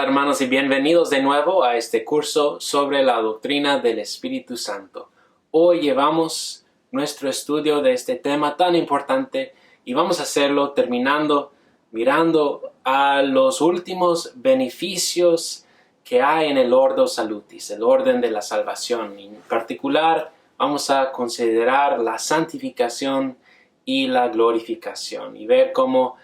hermanos, y bienvenidos de nuevo a este curso sobre la doctrina del Espíritu Santo. Hoy llevamos nuestro estudio de este tema tan importante y vamos a hacerlo mirando a los últimos beneficios que hay en el Ordo Salutis, el orden de la salvación. En particular, vamos a considerar la santificación y la glorificación y ver cómo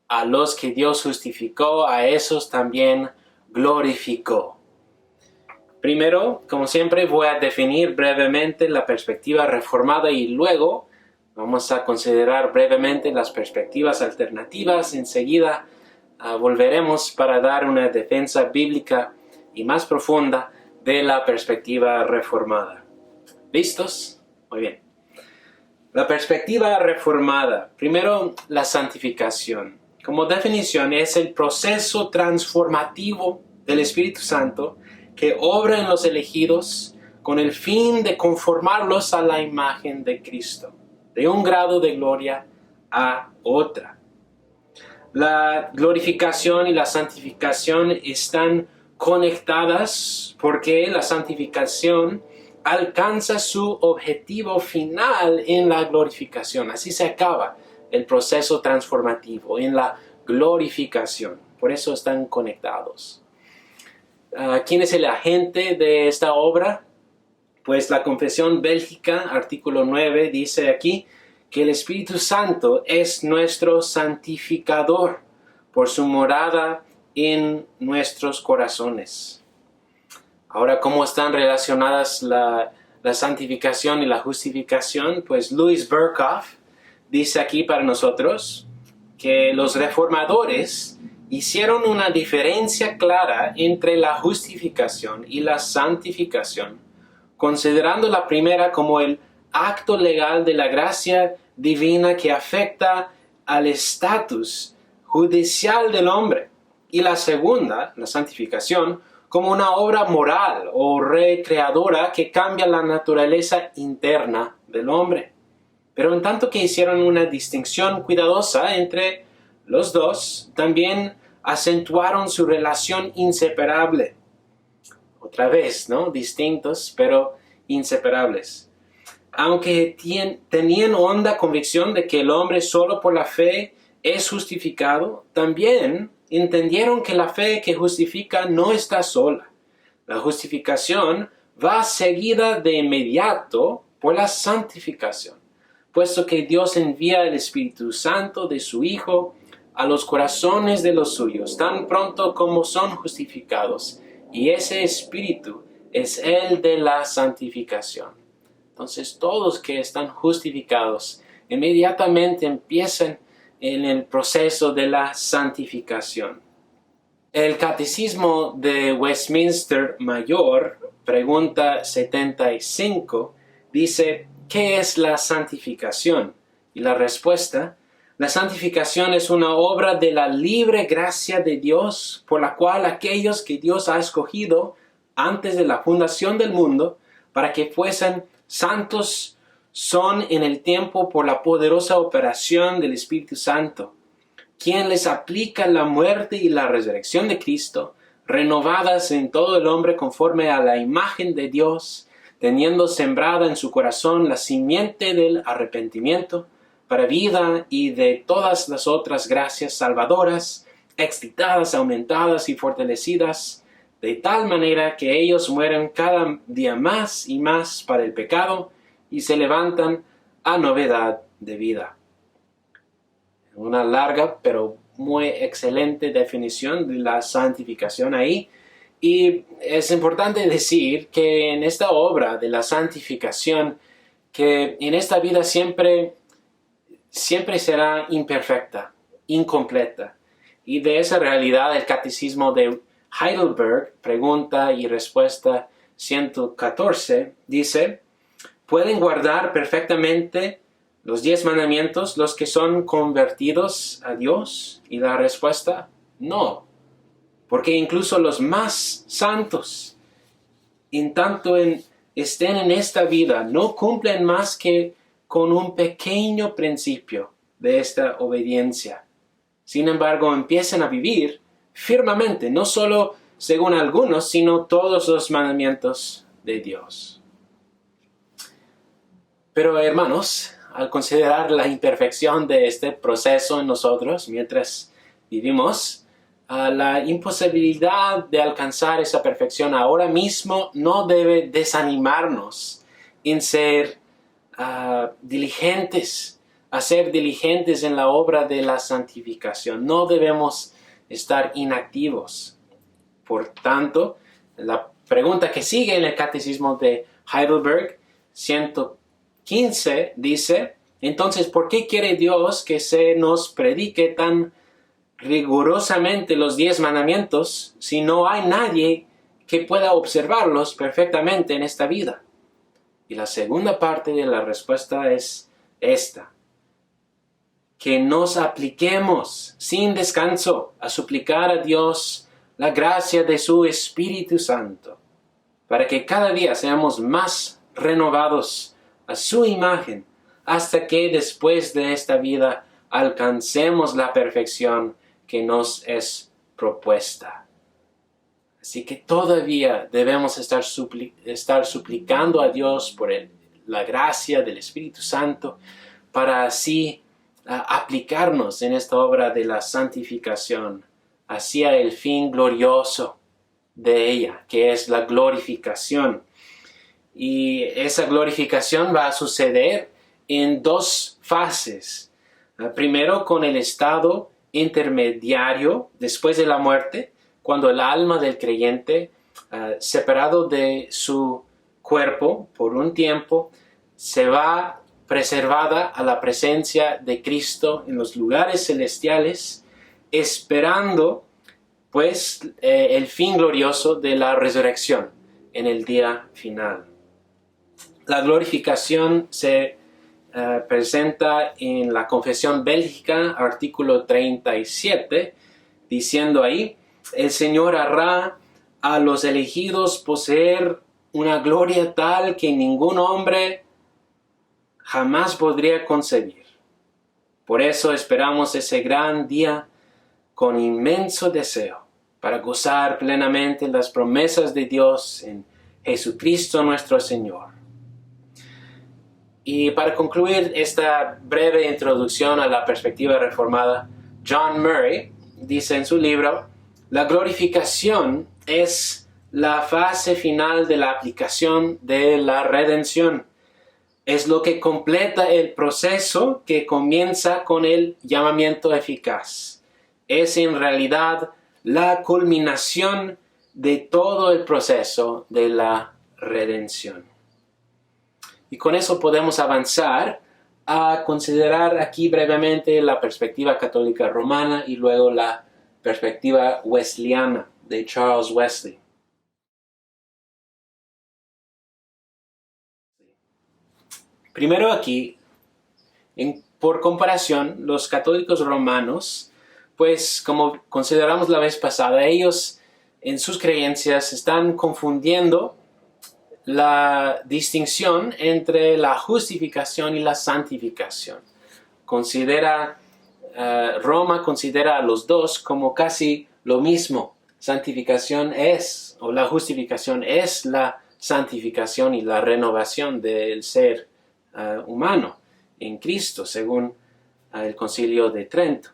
a los que Dios justificó, a esos también glorificó. Primero, como siempre, voy a definir brevemente la perspectiva reformada y luego vamos a considerar brevemente las perspectivas alternativas. Enseguida volveremos para dar una defensa bíblica y más profunda de la perspectiva reformada. ¿Listos? Muy bien. La perspectiva reformada. Primero, la santificación. Como definición, es el proceso transformativo del Espíritu Santo que obra en los elegidos con el fin de conformarlos a la imagen de Cristo, de un grado de gloria a otra. La glorificación y la santificación están conectadas porque la santificación alcanza su objetivo final en la glorificación. Así se acaba el proceso transformativo en la glorificación. Por eso están conectados. ¿Quién es el agente de esta obra? Pues la Confesión Bélgica, artículo 9, dice aquí que el Espíritu Santo es nuestro santificador por su morada en nuestros corazones. Ahora, ¿cómo están relacionadas la santificación y la justificación? Pues Louis Berkhoff dice aquí para nosotros que los reformadores hicieron una diferencia clara entre la justificación y la santificación, considerando la primera como el acto legal de la gracia divina que afecta al estatus judicial del hombre, y la segunda, la santificación, como una obra moral o recreadora que cambia la naturaleza interna del hombre. Pero en tanto que hicieron una distinción cuidadosa entre los dos, también acentuaron su relación inseparable. Otra vez, ¿no? Distintos, pero inseparables. Aunque tenían honda convicción de que el hombre solo por la fe es justificado, también entendieron que la fe que justifica no está sola. La justificación va seguida de inmediato por la santificación, puesto que Dios envía el Espíritu Santo de su Hijo a los corazones de los suyos, tan pronto como son justificados, y ese Espíritu es el de la santificación. Entonces, todos que están justificados inmediatamente empiezan en el proceso de la santificación. El Catecismo de Westminster Mayor, pregunta 75, dice: ¿qué es la santificación? Y la respuesta: la santificación es una obra de la libre gracia de Dios, por la cual aquellos que Dios ha escogido antes de la fundación del mundo, para que fuesen santos, son en el tiempo por la poderosa operación del Espíritu Santo, quien les aplica la muerte y la resurrección de Cristo, renovadas en todo el hombre conforme a la imagen de Dios, teniendo sembrada en su corazón la simiente del arrepentimiento para vida y de todas las otras gracias salvadoras, excitadas, aumentadas y fortalecidas, de tal manera que ellos mueren cada día más y más para el pecado y se levantan a novedad de vida. Una larga pero muy excelente definición de la santificación ahí. Y es importante decir que en esta obra de la santificación, que en esta vida siempre será imperfecta, incompleta. Y de esa realidad el Catecismo de Heidelberg, pregunta y respuesta 114, dice: ¿pueden guardar perfectamente los 10 mandamientos los que son convertidos a Dios? Y la respuesta: no. Porque incluso los más santos, en tanto estén en esta vida, no cumplen más que con un pequeño principio de esta obediencia. Sin embargo, empiezan a vivir firmemente, no solo según algunos, sino todos los mandamientos de Dios. Pero hermanos, al considerar la imperfección de este proceso en nosotros mientras vivimos, la imposibilidad de alcanzar esa perfección ahora mismo no debe desanimarnos en ser diligentes, a ser diligentes en la obra de la santificación. No debemos estar inactivos. Por tanto, la pregunta que sigue en el Catecismo de Heidelberg 115 dice: entonces, ¿por qué quiere Dios que se nos predique tan rigurosamente los 10 mandamientos si no hay nadie que pueda observarlos perfectamente en esta vida? Y la segunda parte de la respuesta es esta: que nos apliquemos sin descanso a suplicar a Dios la gracia de su Espíritu Santo, para que cada día seamos más renovados a su imagen, hasta que después de esta vida alcancemos la perfección que nos es propuesta. Así que todavía debemos estar suplicando a Dios por la gracia del Espíritu Santo, para así aplicarnos en esta obra de la santificación hacia el fin glorioso de ella, que es la glorificación. Y esa glorificación va a suceder en 2 fases. Primero, con el estado intermediario después de la muerte, cuando el alma del creyente, separado de su cuerpo por un tiempo, se va preservada a la presencia de Cristo en los lugares celestiales, esperando pues el fin glorioso de la resurrección en el día final. La glorificación se presenta en la Confesión Bélgica, artículo 37, diciendo ahí: el Señor hará a los elegidos poseer una gloria tal que ningún hombre jamás podría concebir. Por eso esperamos ese gran día con inmenso deseo, para gozar plenamente las promesas de Dios en Jesucristo nuestro Señor. Y para concluir esta breve introducción a la perspectiva reformada, John Murray dice en su libro: la glorificación es la fase final de la aplicación de la redención. Es lo que completa el proceso que comienza con el llamamiento eficaz. Es en realidad la culminación de todo el proceso de la redención. Y con eso podemos avanzar a considerar aquí brevemente la perspectiva católica romana y luego la perspectiva wesleyana de Charles Wesley. Primero aquí, por comparación, los católicos romanos, pues como consideramos la vez pasada, ellos en sus creencias están confundiendo la distinción entre la justificación y la santificación. Roma considera a los dos como casi lo mismo. Santificación es, o la justificación es la santificación y la renovación del ser humano en Cristo, según el Concilio de Trento.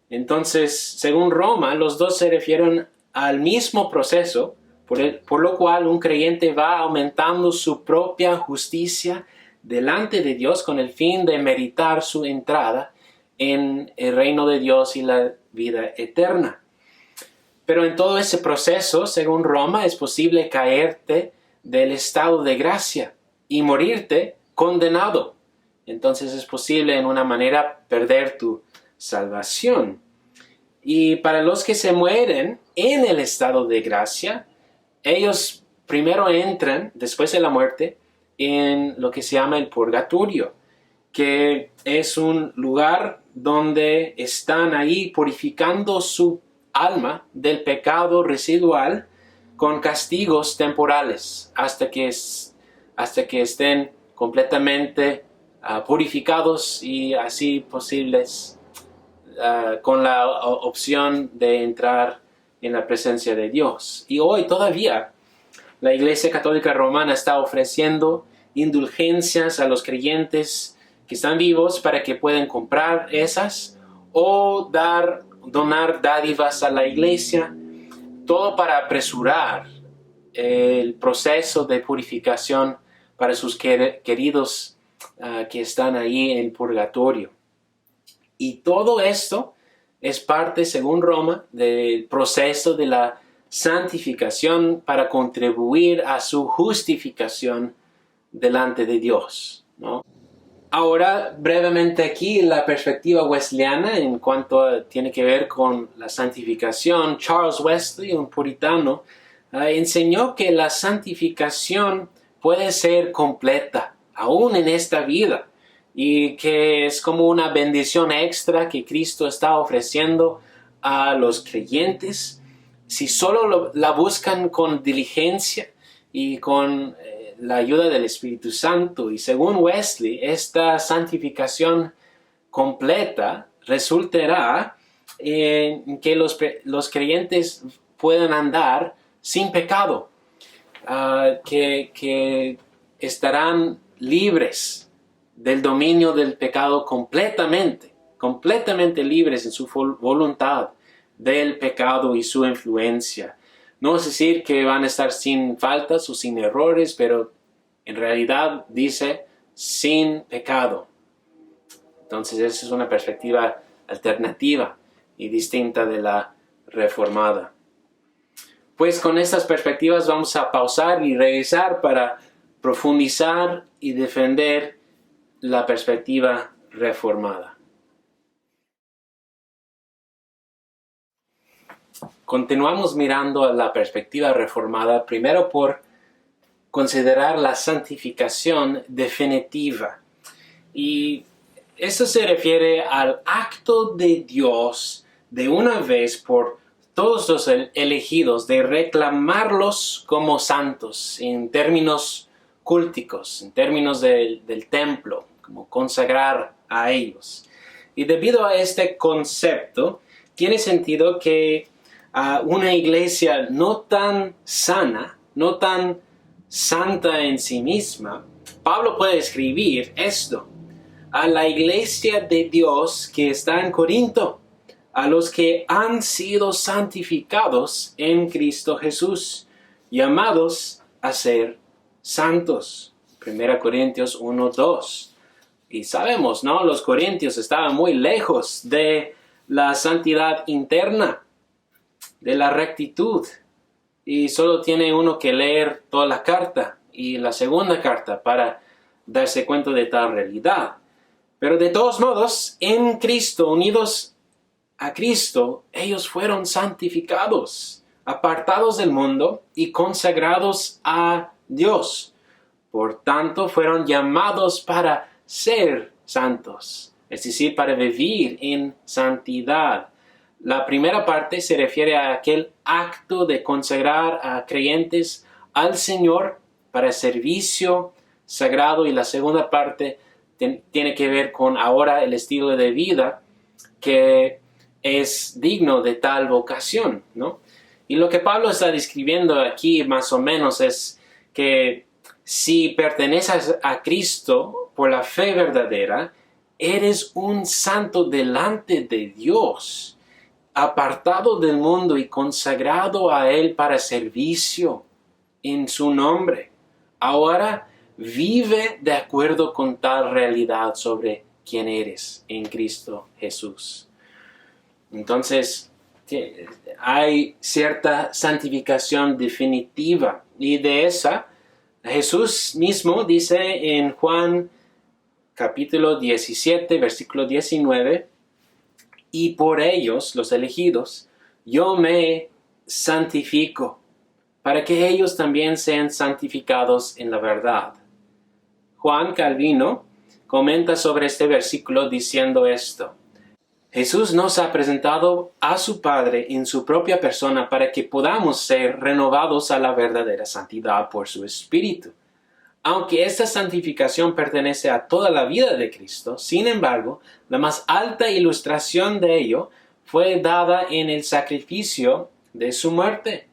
Entonces, según Roma, los dos se refieren al mismo proceso, por lo cual un creyente va aumentando su propia justicia delante de Dios con el fin de meritar su entrada en el reino de Dios y la vida eterna. Pero en todo ese proceso, según Roma, es posible caerte del estado de gracia y morirte condenado. Entonces es posible en una manera perder tu salvación. Y para los que se mueren en el estado de gracia, ellos primero entran, después de la muerte, en lo que se llama el purgatorio, que es un lugar donde están ahí purificando su alma del pecado residual con castigos temporales hasta que estén completamente purificados y así posibles con la opción de entrar en la presencia de Dios. Y hoy todavía la Iglesia Católica Romana está ofreciendo indulgencias a los creyentes que están vivos para que puedan comprar esas o donar dádivas a la iglesia, todo para apresurar el proceso de purificación para sus queridos que están ahí en el purgatorio. Y todo esto es parte, según Roma, del proceso de la santificación para contribuir a su justificación delante de Dios, ¿no? Ahora, brevemente aquí, la perspectiva wesleyana en cuanto tiene que ver con la santificación. Charles Wesley, un puritano, enseñó que la santificación puede ser completa, aún en esta vida, y que es como una bendición extra que Cristo está ofreciendo a los creyentes si solo la buscan con diligencia y con la ayuda del Espíritu Santo. Y según Wesley, esta santificación completa resultará en que los creyentes puedan andar sin pecado, que estarán libres del dominio del pecado completamente libres en su voluntad del pecado y su influencia. No es decir que van a estar sin faltas o sin errores, pero en realidad dice sin pecado. Entonces esa es una perspectiva alternativa y distinta de la reformada. Pues con estas perspectivas vamos a pausar y regresar para profundizar y defender la perspectiva reformada. Continuamos mirando a la perspectiva reformada, primero por considerar la santificación definitiva. Y eso se refiere al acto de Dios de una vez por todos los elegidos de reclamarlos como santos en términos cúlticos, en términos del templo, como consagrar a ellos. Y debido a este concepto, tiene sentido que una iglesia no tan sana, no tan santa en sí misma, Pablo puede escribir esto a la iglesia de Dios que está en Corinto, a los que han sido santificados en Cristo Jesús, llamados a ser santos. 1 Corintios 1:2. Y sabemos, ¿no? Los corintios estaban muy lejos de la santidad interna, de la rectitud, y solo tiene uno que leer toda la carta y la segunda carta para darse cuenta de tal realidad. Pero de todos modos, en Cristo, unidos a Cristo, ellos fueron santificados, apartados del mundo y consagrados a Dios. Por tanto, fueron llamados para ser santos, es decir, para vivir en santidad. La primera parte se refiere a aquel acto de consagrar a creyentes al Señor para servicio sagrado, y la segunda parte tiene que ver con ahora el estilo de vida que es digno de tal vocación, ¿no? Y lo que Pablo está describiendo aquí más o menos es que si perteneces a Cristo por la fe verdadera, eres un santo delante de Dios, apartado del mundo y consagrado a Él para servicio en su nombre. Ahora vive de acuerdo con tal realidad sobre quién eres en Cristo Jesús. Entonces, hay cierta santificación definitiva, y de esa Jesús mismo dice en Juan capítulo 17, versículo 19, y por ellos, los elegidos, yo me santifico, para que ellos también sean santificados en la verdad. Juan Calvino comenta sobre este versículo diciendo esto: Jesús nos ha presentado a su Padre en su propia persona para que podamos ser renovados a la verdadera santidad por su Espíritu. Aunque esta santificación pertenece a toda la vida de Cristo, sin embargo, la más alta ilustración de ello fue dada en el sacrificio de su muerte,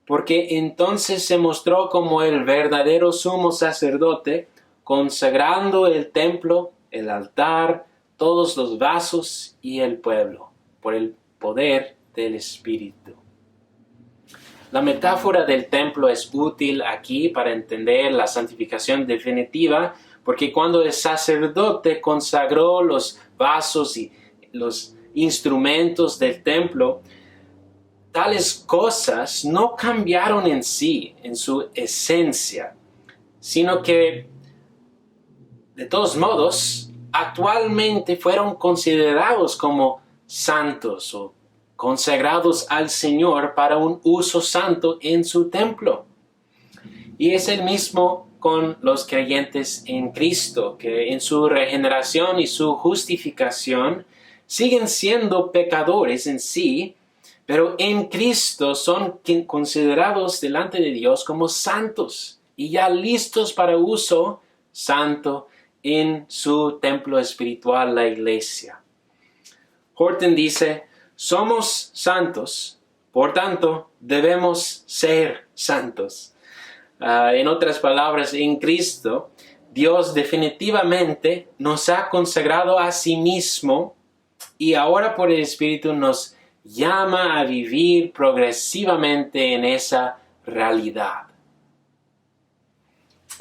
porque entonces se mostró como el verdadero sumo sacerdote, consagrando el templo, el altar, todos los vasos y el pueblo, por el poder del Espíritu. La metáfora del templo es útil aquí para entender la santificación definitiva, porque cuando el sacerdote consagró los vasos y los instrumentos del templo, tales cosas no cambiaron en sí, en su esencia, sino que, de todos modos, actualmente fueron considerados como santos o consagrados al Señor para un uso santo en su templo. Y es el mismo con los creyentes en Cristo, que en su regeneración y su justificación siguen siendo pecadores en sí, pero en Cristo son considerados delante de Dios como santos y ya listos para uso santo en su templo espiritual, la iglesia. Horton dice: somos santos, por tanto, debemos ser santos. En otras palabras, en Cristo, Dios definitivamente nos ha consagrado a sí mismo y ahora por el Espíritu nos llama a vivir progresivamente en esa realidad.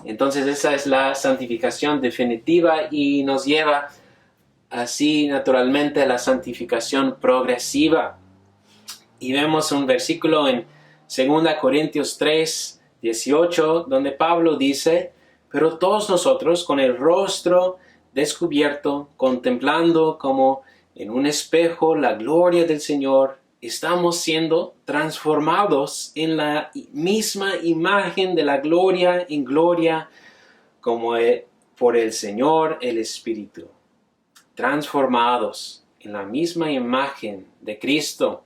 Entonces esa es la santificación definitiva y nos lleva así naturalmente a la santificación progresiva. Y vemos un versículo en 2 Corintios 3, 18, donde Pablo dice: pero todos nosotros con el rostro descubierto, contemplando como en un espejo la gloria del Señor, estamos siendo transformados en la misma imagen de la gloria en gloria, como por el Señor el Espíritu. Transformados en la misma imagen de Cristo,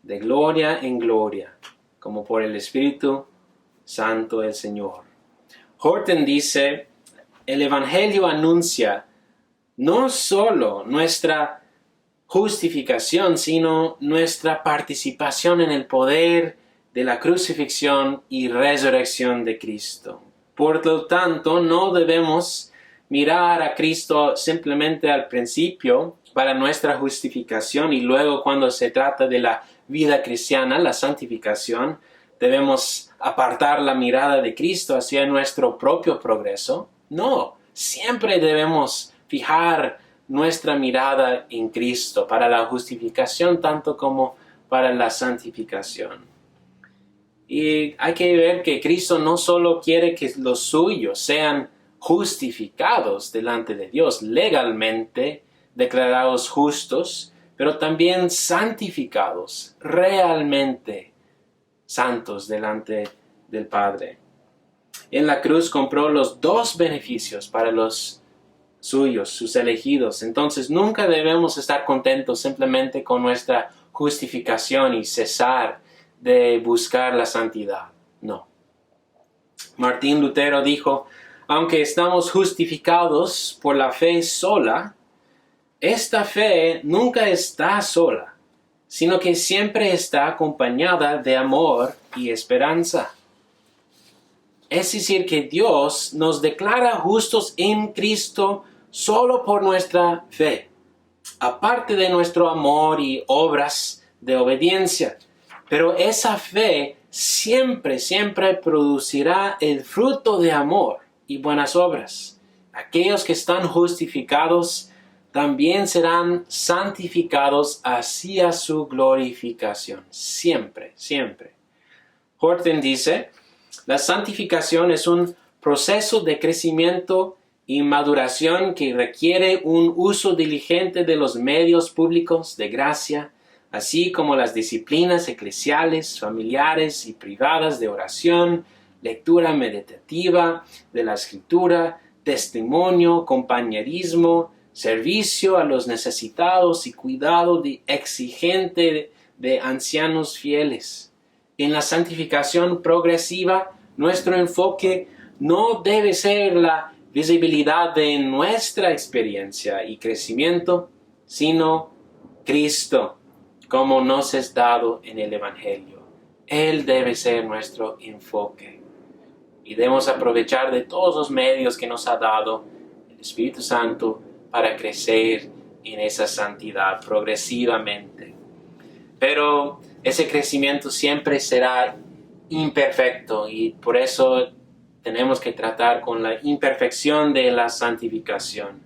de gloria en gloria, como por el Espíritu Santo del Señor. Horton dice: el Evangelio anuncia no solo nuestra justificación, sino nuestra participación en el poder de la crucifixión y resurrección de Cristo. Por lo tanto, no debemos mirar a Cristo simplemente al principio para nuestra justificación y luego cuando se trata de la vida cristiana, la santificación, debemos apartar la mirada de Cristo hacia nuestro propio progreso. No, siempre debemos fijar nuestra mirada en Cristo para la justificación tanto como para la santificación. Y hay que ver que Cristo no solo quiere que los suyos sean justificados delante de Dios, legalmente declarados justos, pero también santificados, realmente santos delante del Padre. En la cruz compró los dos beneficios para los suyos, sus elegidos. Entonces nunca debemos estar contentos simplemente con nuestra justificación y cesar de buscar la santidad. No. Martín Lutero dijo: aunque estamos justificados por la fe sola, esta fe nunca está sola, sino que siempre está acompañada de amor y esperanza. Es decir, que Dios nos declara justos en Cristo solo por nuestra fe, aparte de nuestro amor y obras de obediencia. Pero esa fe siempre producirá el fruto de amor y buenas obras. Aquellos que están justificados también serán santificados hacia su glorificación. Siempre. Horton dice: la santificación es un proceso de crecimiento y maduración que requiere un uso diligente de los medios públicos de gracia, así como las disciplinas eclesiales, familiares y privadas de oración, lectura meditativa de la Escritura, testimonio, compañerismo, servicio a los necesitados y cuidado exigente de ancianos fieles. En la santificación progresiva, nuestro enfoque no debe ser la visibilidad de nuestra experiencia y crecimiento, sino Cristo, como nos es dado en el Evangelio. Él debe ser nuestro enfoque. Y debemos aprovechar de todos los medios que nos ha dado el Espíritu Santo para crecer en esa santidad progresivamente. Pero ese crecimiento siempre será imperfecto y por eso tenemos que tratar con la imperfección de la santificación,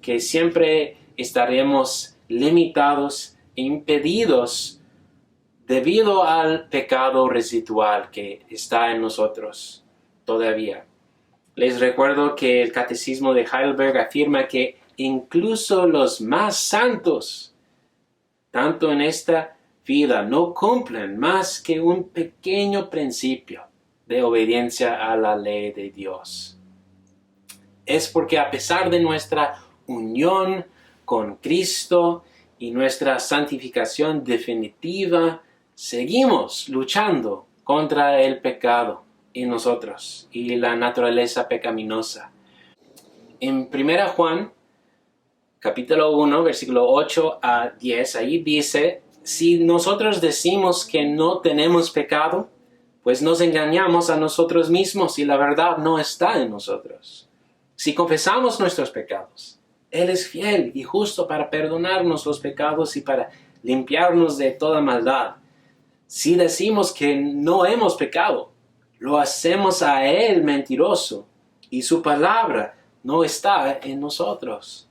que siempre estaremos limitados e impedidos debido al pecado residual que está en nosotros todavía. Les recuerdo que el Catecismo de Heidelberg afirma que incluso los más santos, tanto en esta vida, no cumplen más que un pequeño principio de obediencia a la ley de Dios. Es porque a pesar de nuestra unión con Cristo y nuestra santificación definitiva, seguimos luchando contra el pecado en nosotros y la naturaleza pecaminosa. En 1 Juan, capítulo 1, versículo 8 a 10, ahí dice: si nosotros decimos que no tenemos pecado, pues nos engañamos a nosotros mismos y la verdad no está en nosotros. Si confesamos nuestros pecados, Él es fiel y justo para perdonarnos los pecados y para limpiarnos de toda maldad. Si decimos que no hemos pecado, lo hacemos a Él mentiroso y su palabra no está en nosotros.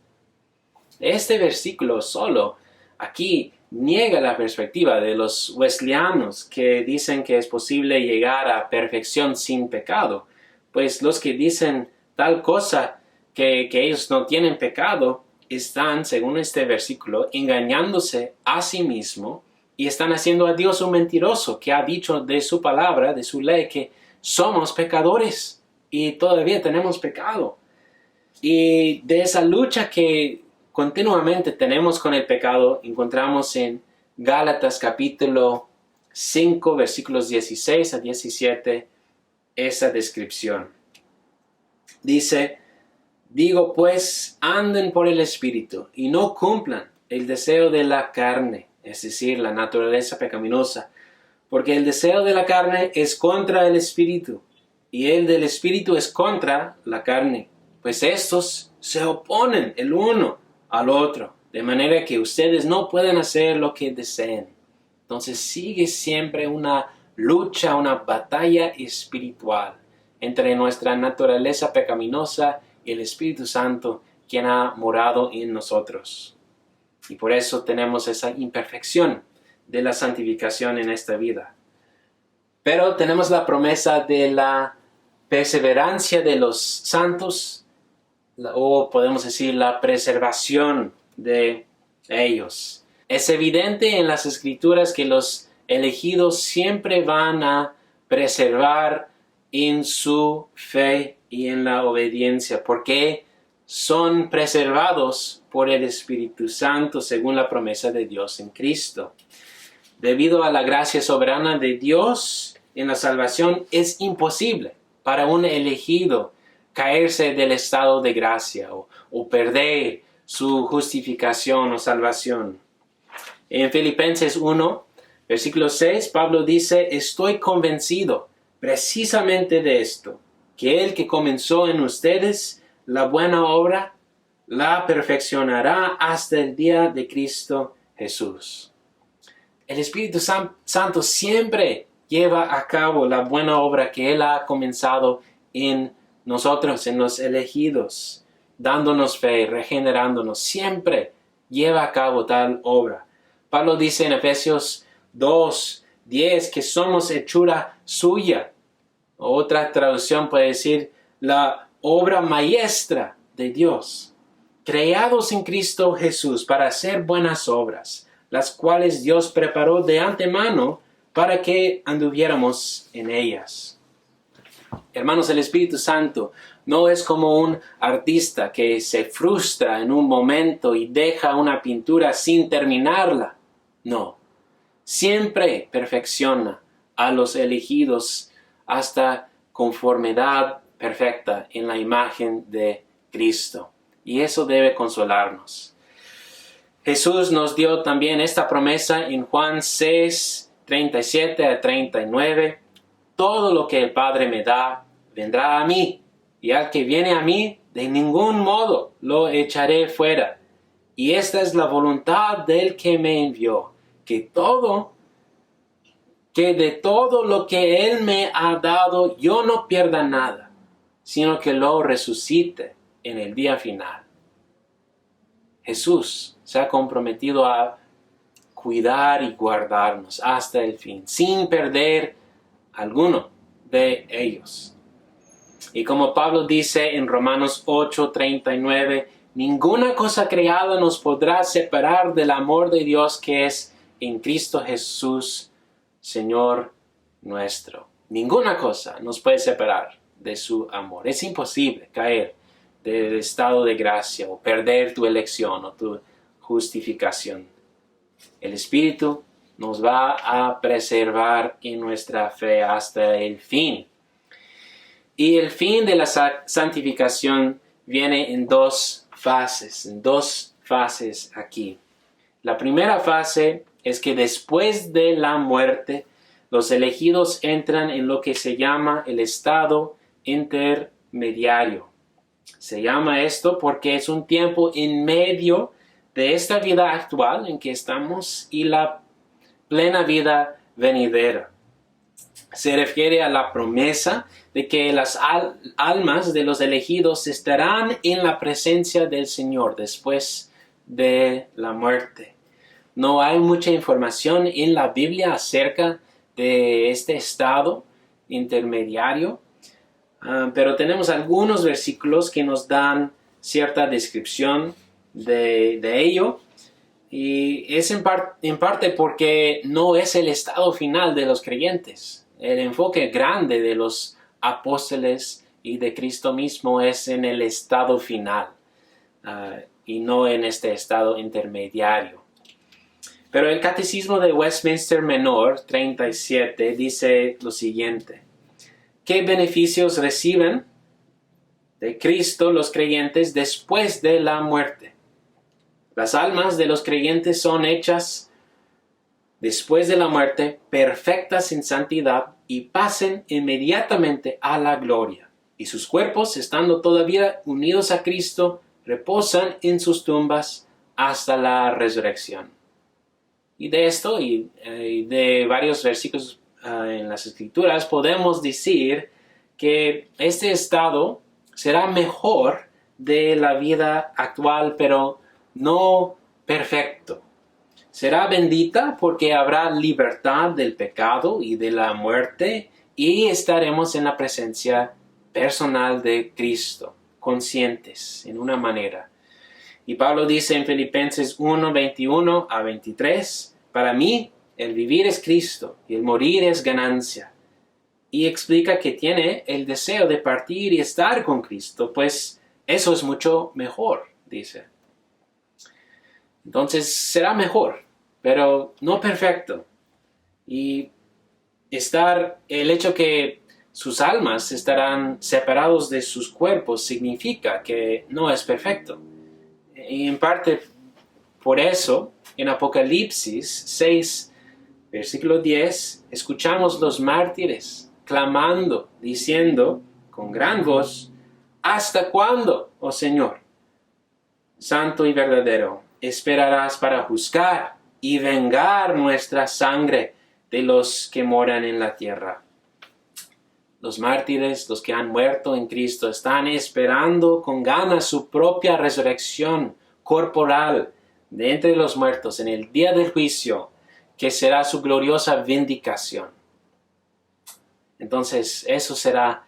Este versículo solo aquí niega la perspectiva de los wesleyanos que dicen que es posible llegar a perfección sin pecado, pues los que dicen tal cosa que ellos no tienen pecado están, según este versículo, engañándose a sí mismo y están haciendo a Dios un mentiroso que ha dicho de su palabra, de su ley, que somos pecadores y todavía tenemos pecado. Y de esa lucha que continuamente tenemos con el pecado, encontramos en Gálatas capítulo 5, versículos 16 a 17, esa descripción. Dice: digo pues, anden por el Espíritu y no cumplan el deseo de la carne, es decir, la naturaleza pecaminosa, porque el deseo de la carne es contra el Espíritu y el del Espíritu es contra la carne, pues estos se oponen el uno al otro, de manera que ustedes no pueden hacer lo que deseen. Entonces sigue siempre una lucha, una batalla espiritual entre nuestra naturaleza pecaminosa y el Espíritu Santo, quien ha morado en nosotros. Y por eso tenemos esa imperfección de la santificación en esta vida. Pero tenemos la promesa de la perseverancia de los santos, o podemos decir la preservación de ellos. Es evidente en las Escrituras que los elegidos siempre van a preservar en su fe y en la obediencia, porque son preservados por el Espíritu Santo según la promesa de Dios en Cristo. Debido a la gracia soberana de Dios en la salvación, es imposible para un elegido caerse del estado de gracia o perder su justificación o salvación. En Filipenses 1, versículo 6, Pablo dice: estoy convencido precisamente de esto, que el que comenzó en ustedes la buena obra, la perfeccionará hasta el día de Cristo Jesús. El Espíritu Santo siempre lleva a cabo la buena obra que Él ha comenzado en nosotros, en los elegidos, dándonos fe, regenerándonos. Siempre lleva a cabo tal obra. Pablo dice en Efesios 2:10 que somos hechura suya. Otra traducción puede decir la obra maestra de Dios, creados en Cristo Jesús para hacer buenas obras, las cuales Dios preparó de antemano para que anduviéramos en ellas. Hermanos, el Espíritu Santo no es como un artista que se frustra en un momento y deja una pintura sin terminarla. No, siempre perfecciona a los elegidos hasta conformidad perfecta en la imagen de Cristo. Y eso debe consolarnos. Jesús nos dio también esta promesa en Juan 6, 37 a 39. Todo lo que el Padre me da, vendrá a mí. Y al que viene a mí, de ningún modo lo echaré fuera. Y esta es la voluntad del que me envió, que de todo lo que Él me ha dado, yo no pierda nada, sino que lo resucite en el día final. Jesús se ha comprometido a cuidar y guardarnos hasta el fin, sin perder alguno de ellos. Y como Pablo dice en Romanos 8:39, ninguna cosa creada nos podrá separar del amor de Dios que es en Cristo Jesús, Señor nuestro. Ninguna cosa nos puede separar de su amor. Es imposible caer del estado de gracia o perder tu elección o tu justificación. El Espíritu nos va a preservar en nuestra fe hasta el fin. Y el fin de la santificación viene en dos fases aquí. La primera fase es que después de la muerte, los elegidos entran en lo que se llama el estado intermediario. Se llama esto porque es un tiempo en medio de esta vida actual en que estamos y la plena vida venidera. Se refiere a la promesa de que las almas de los elegidos estarán en la presencia del Señor después de la muerte. No hay mucha información en la Biblia acerca de este estado intermediario, pero tenemos algunos versículos que nos dan cierta descripción de ello. Y es en parte porque no es el estado final de los creyentes. El enfoque grande de los apóstoles y de Cristo mismo es en el estado final y no en este estado intermediario. Pero el Catecismo de Westminster Menor 37 dice lo siguiente: ¿qué beneficios reciben de Cristo los creyentes después de la muerte? Las almas de los creyentes son hechas después de la muerte perfectas en santidad y pasen inmediatamente a la gloria. Y sus cuerpos, estando todavía unidos a Cristo, reposan en sus tumbas hasta la resurrección. Y de esto y de varios versículos en las Escrituras podemos decir que este estado será mejor de la vida actual, pero no perfecto. Será bendita porque habrá libertad del pecado y de la muerte y estaremos en la presencia personal de Cristo, conscientes en una manera. Y Pablo dice en Filipenses 1, 21 a 23, para mí el vivir es Cristo y el morir es ganancia. Y explica que tiene el deseo de partir y estar con Cristo, pues eso es mucho mejor, dice. Entonces será mejor, pero no perfecto. Y el hecho que sus almas estarán separados de sus cuerpos significa que no es perfecto. Y en parte por eso, en Apocalipsis 6, versículo 10, escuchamos los mártires clamando, diciendo con gran voz, ¿hasta cuándo, oh Señor, santo y verdadero, esperarás para juzgar y vengar nuestra sangre de los que moran en la tierra? Los mártires, los que han muerto en Cristo, están esperando con ganas su propia resurrección corporal de entre los muertos en el día del juicio, que será su gloriosa vindicación. Entonces, eso será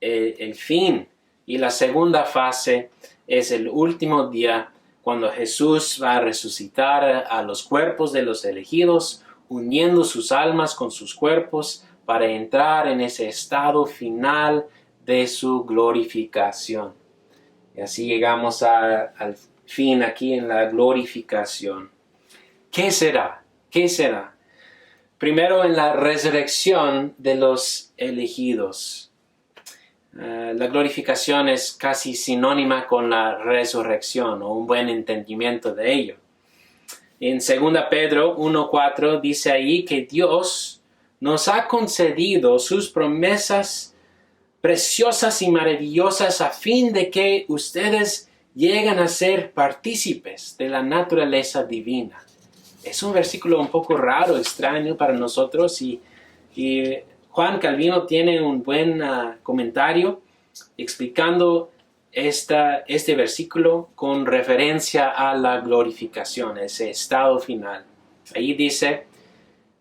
el fin. Y la segunda fase es el último día, cuando Jesús va a resucitar a los cuerpos de los elegidos, uniendo sus almas con sus cuerpos para entrar en ese estado final de su glorificación. Y así llegamos al fin aquí en la glorificación. ¿Qué será? ¿Qué será? Primero, en la resurrección de los elegidos. La glorificación es casi sinónima con la resurrección o un buen entendimiento de ello. En 2 Pedro 1:4 dice ahí que Dios nos ha concedido sus promesas preciosas y maravillosas a fin de que ustedes lleguen a ser partícipes de la naturaleza divina. Es un versículo un poco raro, extraño para nosotros y Juan Calvino tiene un buen comentario explicando este versículo con referencia a la glorificación, ese estado final. Ahí dice: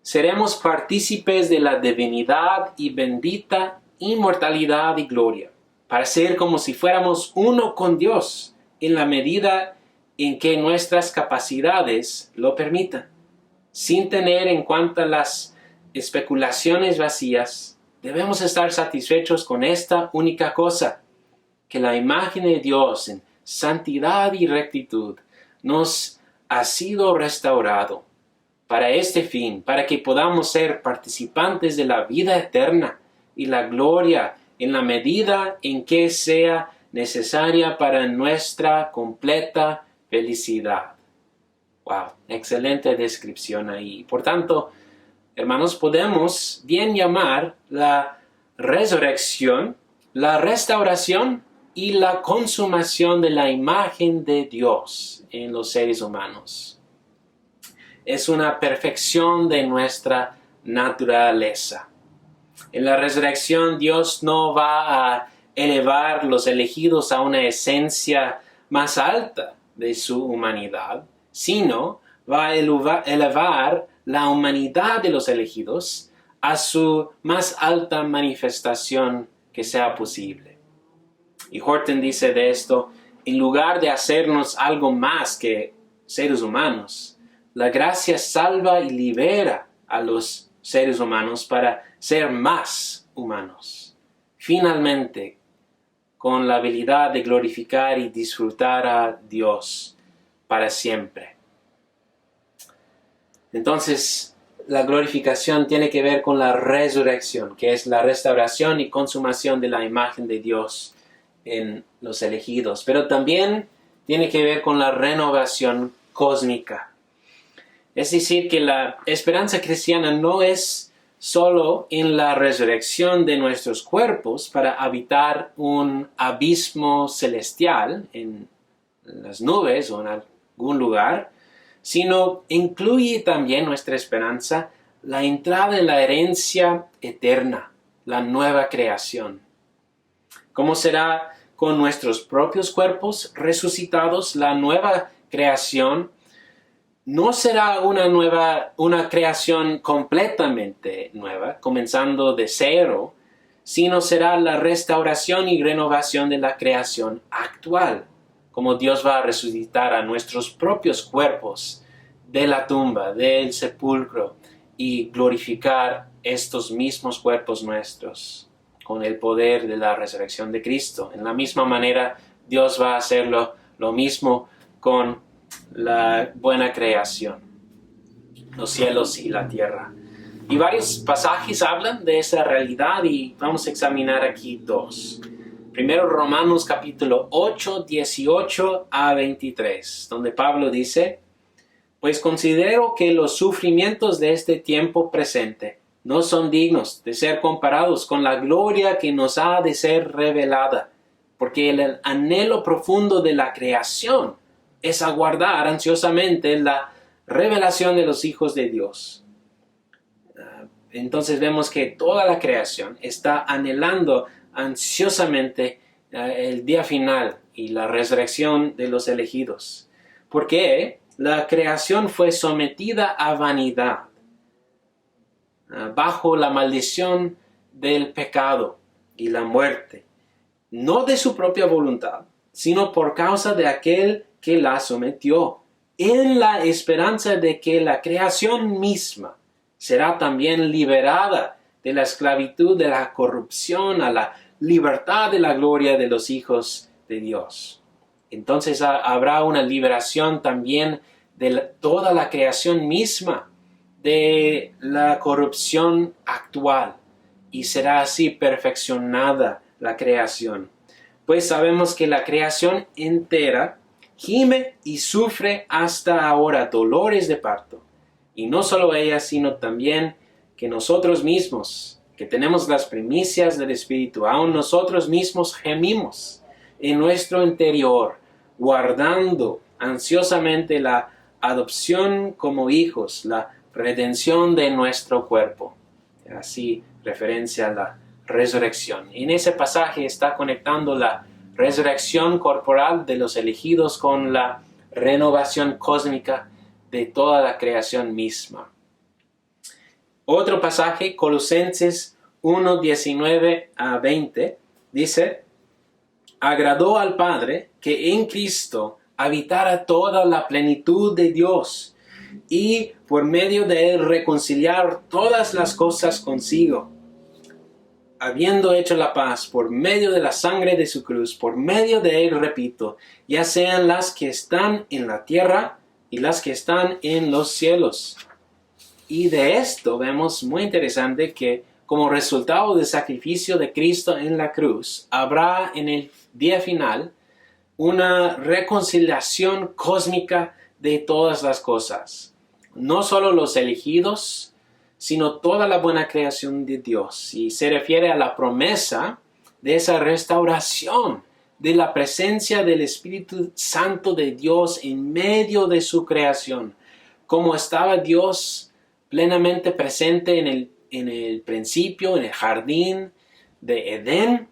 seremos partícipes de la divinidad y bendita inmortalidad y gloria, para ser como si fuéramos uno con Dios, en la medida en que nuestras capacidades lo permitan, sin tener en cuenta las especulaciones vacías. Debemos estar satisfechos con esta única cosa, que la imagen de Dios en santidad y rectitud nos ha sido restaurado para este fin, para que podamos ser participantes de la vida eterna y la gloria en la medida en que sea necesaria para nuestra completa felicidad. Wow, excelente descripción ahí. Por tanto, hermanos, podemos bien llamar la resurrección, la restauración y la consumación de la imagen de Dios en los seres humanos. Es una perfección de nuestra naturaleza. En la resurrección, Dios no va a elevar los elegidos a una esencia más alta de su humanidad, sino va a elevar la humanidad de los elegidos a su más alta manifestación que sea posible. Y Horton dice de esto: en lugar de hacernos algo más que seres humanos, la gracia salva y libera a los seres humanos para ser más humanos, finalmente con la habilidad de glorificar y disfrutar a Dios para siempre. Entonces, la glorificación tiene que ver con la resurrección, que es la restauración y consumación de la imagen de Dios en los elegidos, pero también tiene que ver con la renovación cósmica. Es decir, que la esperanza cristiana no es solo en la resurrección de nuestros cuerpos para habitar un abismo celestial en las nubes o en algún lugar, sino incluye también nuestra esperanza la entrada en la herencia eterna, la nueva creación. ¿Cómo será con nuestros propios cuerpos resucitados? La nueva creación no será una creación completamente nueva, comenzando de cero, sino será la restauración y renovación de la creación actual, como Dios va a resucitar a nuestros propios cuerpos de la tumba, del sepulcro, y glorificar estos mismos cuerpos nuestros con el poder de la resurrección de Cristo. En la misma manera, Dios va a hacer lo mismo con la buena creación, los cielos y la tierra. Y varios pasajes hablan de esa realidad y vamos a examinar aquí dos. Primero, Romanos capítulo 8, 18 a 23, donde Pablo dice: pues considero que los sufrimientos de este tiempo presente no son dignos de ser comparados con la gloria que nos ha de ser revelada, porque el anhelo profundo de la creación es aguardar ansiosamente la revelación de los hijos de Dios. Entonces vemos que toda la creación está anhelando ansiosamente el día final y la resurrección de los elegidos. Porque la creación fue sometida a vanidad, bajo la maldición del pecado y la muerte, no de su propia voluntad, sino por causa de aquel que la sometió, en la esperanza de que la creación misma será también liberada de la esclavitud de la corrupción a la libertad de la gloria de los hijos de Dios. Entonces habrá una liberación también de toda la creación misma de la corrupción actual y será así perfeccionada la creación. Pues sabemos que la creación entera gime y sufre hasta ahora dolores de parto. Y no solo ella, sino también que nosotros mismos, que tenemos las primicias del Espíritu, aún nosotros mismos gemimos en nuestro interior, guardando ansiosamente la adopción como hijos, la redención de nuestro cuerpo. Así, referencia a la resurrección. En ese pasaje está conectando la resurrección corporal de los elegidos con la renovación cósmica de toda la creación misma. Otro pasaje, Colosenses 1, 19 a 20, dice: agradó al Padre que en Cristo habitara toda la plenitud de Dios, y por medio de él reconciliar todas las cosas consigo, habiendo hecho la paz por medio de la sangre de su cruz. Por medio de él, repito, ya sean las que están en la tierra y las que están en los cielos. Y de esto vemos muy interesante que como resultado del sacrificio de Cristo en la cruz, habrá en el día final una reconciliación cósmica de todas las cosas. No solo los elegidos, sino toda la buena creación de Dios. Y se refiere a la promesa de esa restauración de la presencia del Espíritu Santo de Dios en medio de su creación. Como estaba Dios plenamente presente en el principio, en el jardín de Edén,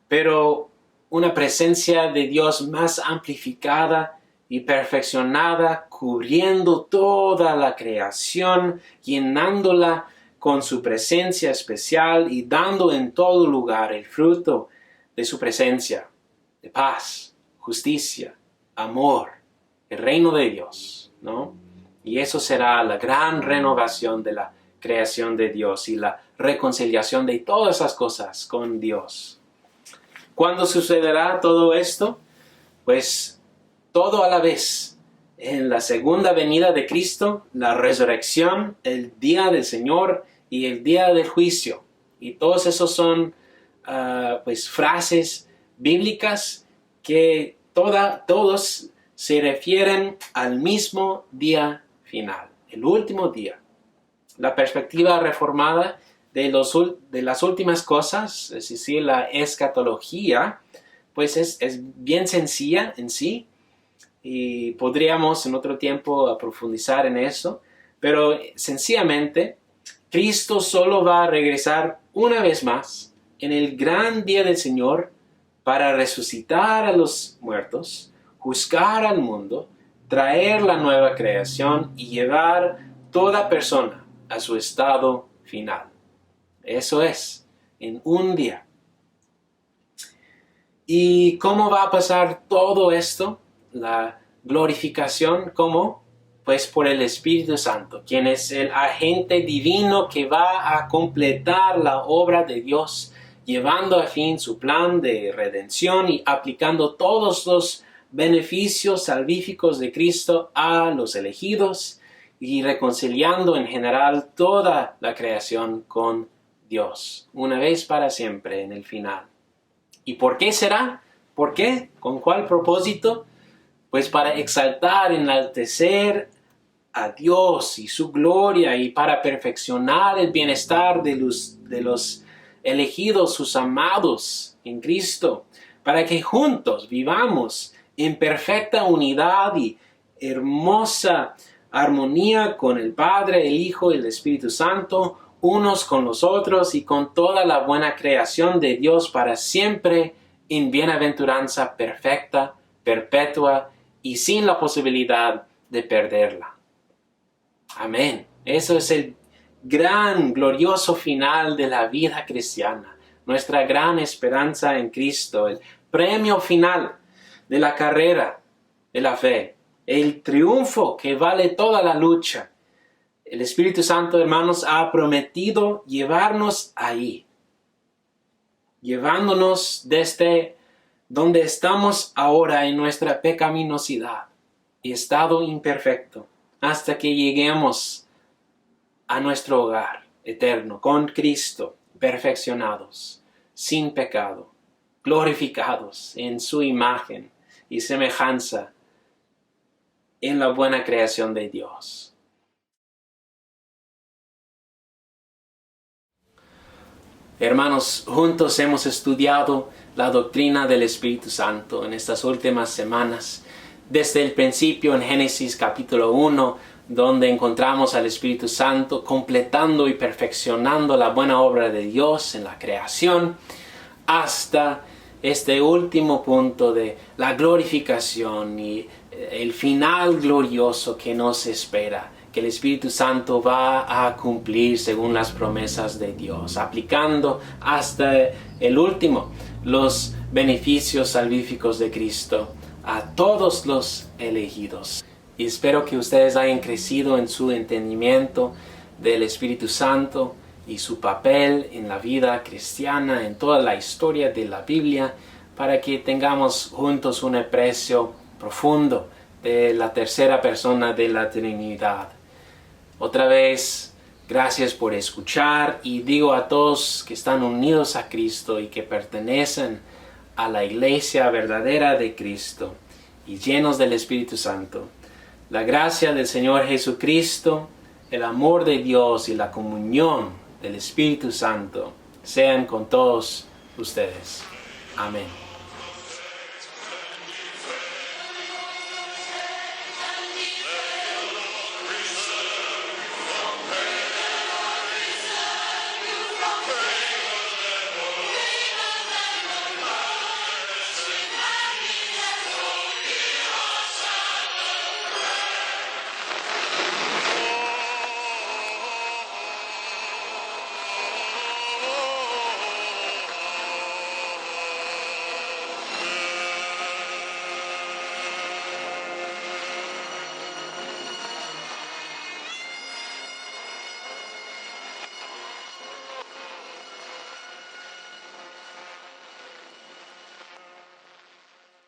pero una presencia de Dios más amplificada y perfeccionada, cubriendo toda la creación, llenándola con su presencia especial y dando en todo lugar el fruto de su presencia, de paz, justicia, amor, el reino de Dios, ¿no? Y eso será la gran renovación de la creación de Dios y la reconciliación de todas las cosas con Dios. ¿Cuándo sucederá todo esto? Pues todo a la vez. En la segunda venida de Cristo, la resurrección, el día del Señor y el día del juicio. Y todos esos son pues frases bíblicas que todos se refieren al mismo día final, el último día. La perspectiva reformada de las últimas cosas, es decir, la escatología, pues es bien sencilla en sí, y podríamos en otro tiempo profundizar en eso, pero sencillamente Cristo solo va a regresar una vez más en el gran día del Señor para resucitar a los muertos, juzgar al mundo, traer la nueva creación y llevar toda persona a su estado final. Eso es, en un día. ¿Y cómo va a pasar todo esto? La glorificación, ¿cómo? Pues por el Espíritu Santo, quien es el agente divino que va a completar la obra de Dios, llevando a fin su plan de redención y aplicando todos los beneficios salvíficos de Cristo a los elegidos y reconciliando en general toda la creación con Dios, una vez para siempre en el final. ¿Y por qué será? ¿Por qué? ¿Con cuál propósito? Pues para exaltar, enaltecer a Dios y su gloria y para perfeccionar el bienestar de los elegidos, sus amados en Cristo, para que juntos vivamos en perfecta unidad y hermosa armonía con el Padre, el Hijo y el Espíritu Santo, unos con los otros y con toda la buena creación de Dios para siempre en bienaventuranza perfecta, perpetua y sin la posibilidad de perderla. Amén. Eso es el gran, glorioso final de la vida cristiana, nuestra gran esperanza en Cristo, el premio final de la carrera de la fe, el triunfo que vale toda la lucha. El Espíritu Santo, hermanos, ha prometido llevarnos ahí, llevándonos desde donde estamos ahora en nuestra pecaminosidad y estado imperfecto, hasta que lleguemos a nuestro hogar eterno con Cristo, perfeccionados, sin pecado, glorificados en su imagen y semejanza en la buena creación de Dios. Hermanos, juntos hemos estudiado la doctrina del Espíritu Santo en estas últimas semanas. Desde el principio en Génesis capítulo 1, donde encontramos al Espíritu Santo completando y perfeccionando la buena obra de Dios en la creación, hasta este último punto de la glorificación y el final glorioso que nos espera, que el Espíritu Santo va a cumplir según las promesas de Dios, aplicando hasta el último los beneficios salvíficos de Cristo a todos los elegidos. Y espero que ustedes hayan crecido en su entendimiento del Espíritu Santo y su papel en la vida cristiana, en toda la historia de la Biblia, para que tengamos juntos un aprecio profundo de la tercera persona de la Trinidad. Otra vez, gracias por escuchar, y digo a todos que están unidos a Cristo y que pertenecen a la iglesia verdadera de Cristo y llenos del Espíritu Santo, la gracia del Señor Jesucristo, el amor de Dios y la comunión del Espíritu Santo sean con todos ustedes. Amén.